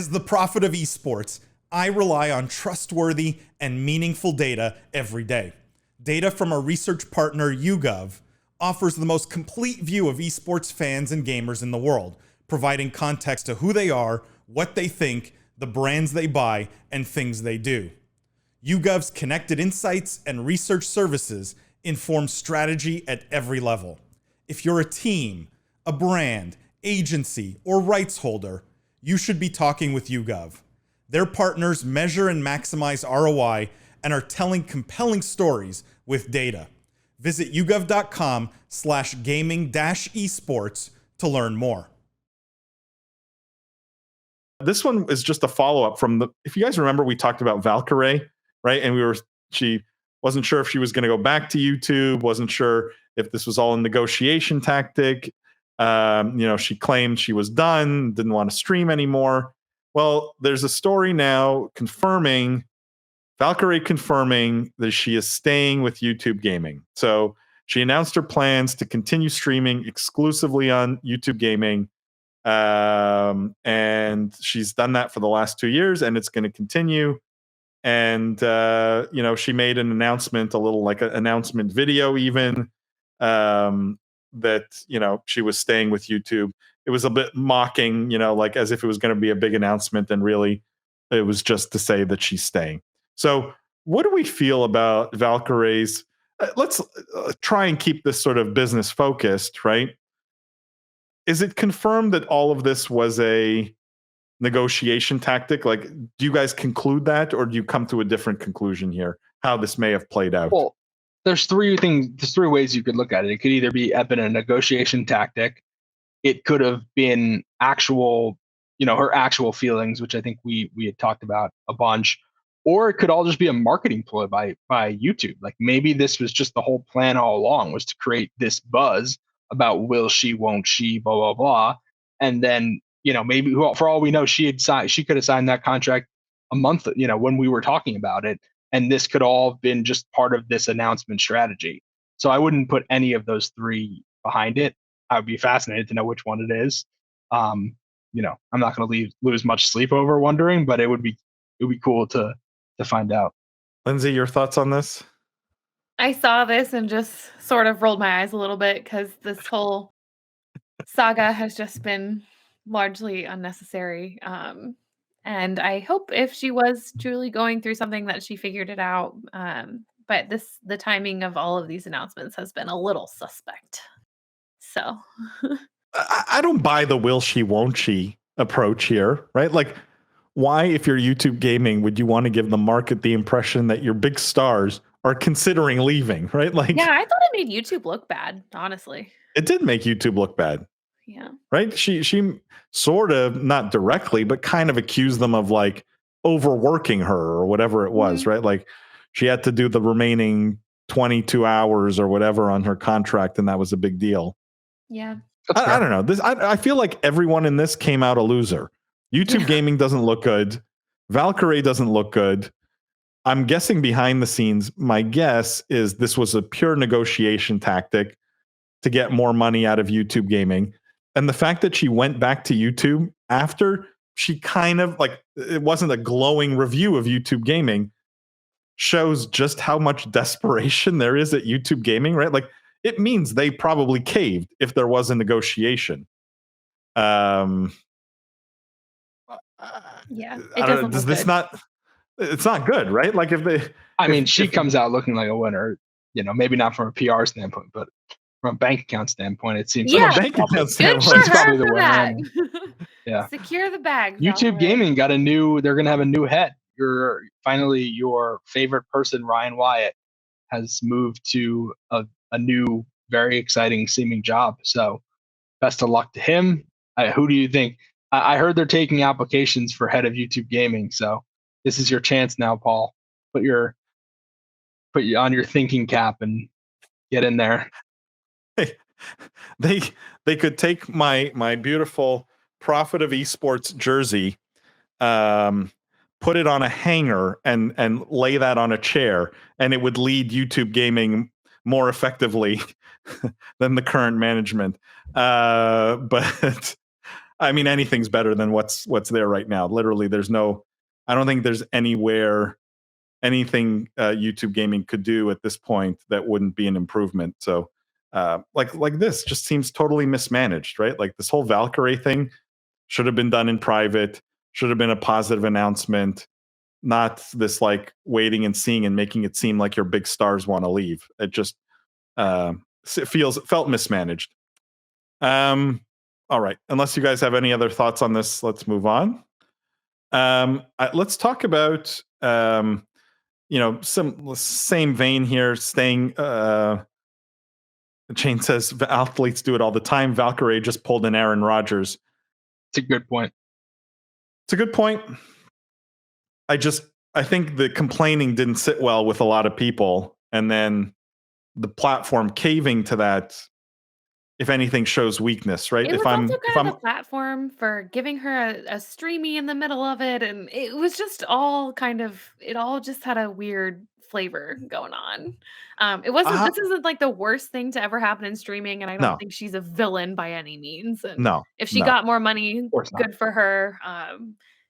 As the prophet of esports, I rely on trustworthy and meaningful data every day. Data from our research partner YouGov offers the most complete view of esports fans and gamers in the world, providing context to who they are, what they think, the brands they buy, and things they do. YouGov's connected insights and research services inform strategy at every level. If you're a team, a brand, agency, or rights holder, you should be talking with YouGov. Their partners measure and maximize ROI and are telling compelling stories with data. Visit yougov.com/gaming-esports to learn more. This one is just a follow-up from if you guys remember, we talked about Valkyrae, right? And she wasn't sure if she was going to go back to YouTube, wasn't sure if this was all a negotiation tactic. She claimed she was done, didn't want to stream anymore. Well, there's a story now Valkyrae confirming that she is staying with YouTube Gaming. So she announced her plans to continue streaming exclusively on YouTube Gaming. And she's done that for the last 2 years, and it's going to continue. And, she made an announcement, a little like an announcement video even, that, she was staying with YouTube. It was a bit mocking, like as if it was going to be a big announcement, and really it was just to say that she's staying. So what do we feel about Valkyrae's? Let's try and keep this sort of business focused, right? Is it confirmed that all of this was a negotiation tactic? Like, do you guys conclude that, or do you come to a different conclusion here, how this may have played out? Well, there's three ways you could look at it. It could either have been a negotiation tactic. It could have been actual, her actual feelings, which I think we had talked about a bunch, or it could all just be a marketing ploy by YouTube. Like maybe this was just the whole plan all along, was to create this buzz about will she, won't she, blah, blah, blah. And then, maybe for all we know, she could have signed that contract a month, when we were talking about it. And this could all have been just part of this announcement strategy. So I wouldn't put any of those three behind it. I would be fascinated to know which one it is. I'm not going to lose much sleep over wondering, but it would be cool to find out. Lindsay, your thoughts on this? I saw this and just sort of rolled my eyes a little bit, because this whole saga has just been largely unnecessary. And I hope if she was truly going through something that she figured it out. But the timing of all of these announcements has been a little suspect. So I don't buy the will she, won't she approach here, right? Like, why, if you're YouTube Gaming, would you want to give the market the impression that your big stars are considering leaving, right? Like, yeah, I thought it made YouTube look bad, honestly. It did make YouTube look bad. Yeah. Right? She sort of, not directly, but kind of accused them of like overworking her or whatever it was, right? Like she had to do the remaining 22 hours or whatever on her contract, and that was a big deal. Yeah. I don't know. I feel like everyone in this came out a loser. YouTube Gaming doesn't look good. Valkyrae doesn't look good. I'm guessing behind the scenes, my guess is this was a pure negotiation tactic to get more money out of YouTube Gaming. And the fact that she went back to YouTube after she kind of like, it wasn't a glowing review of YouTube Gaming, shows just how much desperation there is at YouTube Gaming, right? Like, it means they probably caved if there was a negotiation. Yeah, it doesn't. Does this not? It's not good, right? Like she comes out looking like a winner. Maybe not from a PR standpoint, but from a bank account standpoint, it seems. Yeah, like bank account standpoint, it's probably the that. winner. Yeah, secure the bag. YouTube Gaming got they're gonna have a new head. Your favorite person, Ryan Wyatt, has moved to a new, very exciting seeming job. So best of luck to him. Who do you think? I heard they're taking applications for head of YouTube Gaming. So this is your chance now, Paul. Put you on your thinking cap and get in there. They could take my beautiful Prophet of Esports jersey, put it on a hanger and lay that on a chair, and it would lead YouTube Gaming more effectively than the current management. But I mean, anything's better than what's there right now. Literally, I don't think there's anywhere anything YouTube gaming could do at this point that wouldn't be an improvement. So, like this just seems totally mismanaged, right? Like this whole Valkyrae thing should have been done in private, should have been a positive announcement, not this like waiting and seeing and making it seem like your big stars want to leave. It just felt mismanaged. All right. Unless you guys have any other thoughts on this, let's move on. Let's talk about some same vein here. Staying. Chain says athletes do it all the time. Valkyrae just pulled an Aaron Rodgers. It's a good point. It's a good point. I think the complaining didn't sit well with a lot of people, and then the platform caving to that, if anything, shows weakness, right? It was also kind of the platform for giving her a streamy in the middle of it, and it was just all it all just had a weird flavor going on. It wasn't. This isn't like the worst thing to ever happen in streaming, and I don't think she's a villain by any means. And if she got more money, good for her.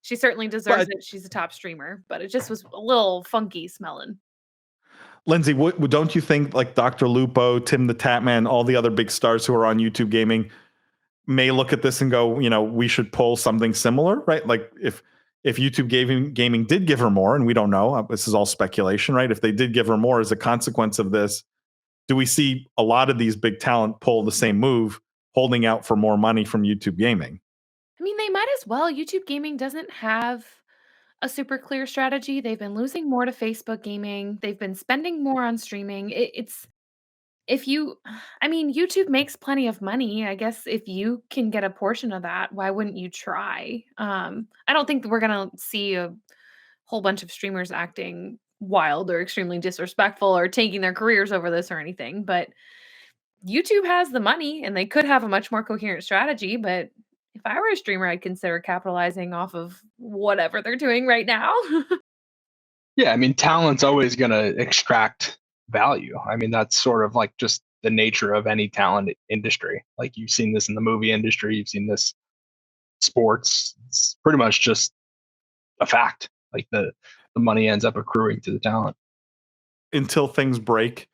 She certainly deserves it. She's a top streamer, but it just was a little funky smelling. Lindsay, don't you think like Dr. Lupo, Tim the Tatman, all the other big stars who are on YouTube gaming may look at this and go, we should pull something similar, right? Like if YouTube gaming did give her more, and we don't know, this is all speculation, right? If they did give her more as a consequence of this, do we see a lot of these big talent pull the same move, holding out for more money from YouTube gaming? I mean, they might as well. YouTube gaming doesn't have a super clear strategy. They've been losing more to Facebook gaming. They've been spending more on streaming. YouTube makes plenty of money. I guess if you can get a portion of that, why wouldn't you try? I don't think we're going to see a whole bunch of streamers acting wild or extremely disrespectful or taking their careers over this or anything, but YouTube has the money and they could have a much more coherent strategy, but if I were a streamer, I'd consider capitalizing off of whatever they're doing right now. Yeah, I mean, talent's always going to extract value. I mean, that's sort of like just the nature of any talent industry. Like you've seen this in the movie industry, you've seen this sports. It's pretty much just a fact. Like the money ends up accruing to the talent. Until things break.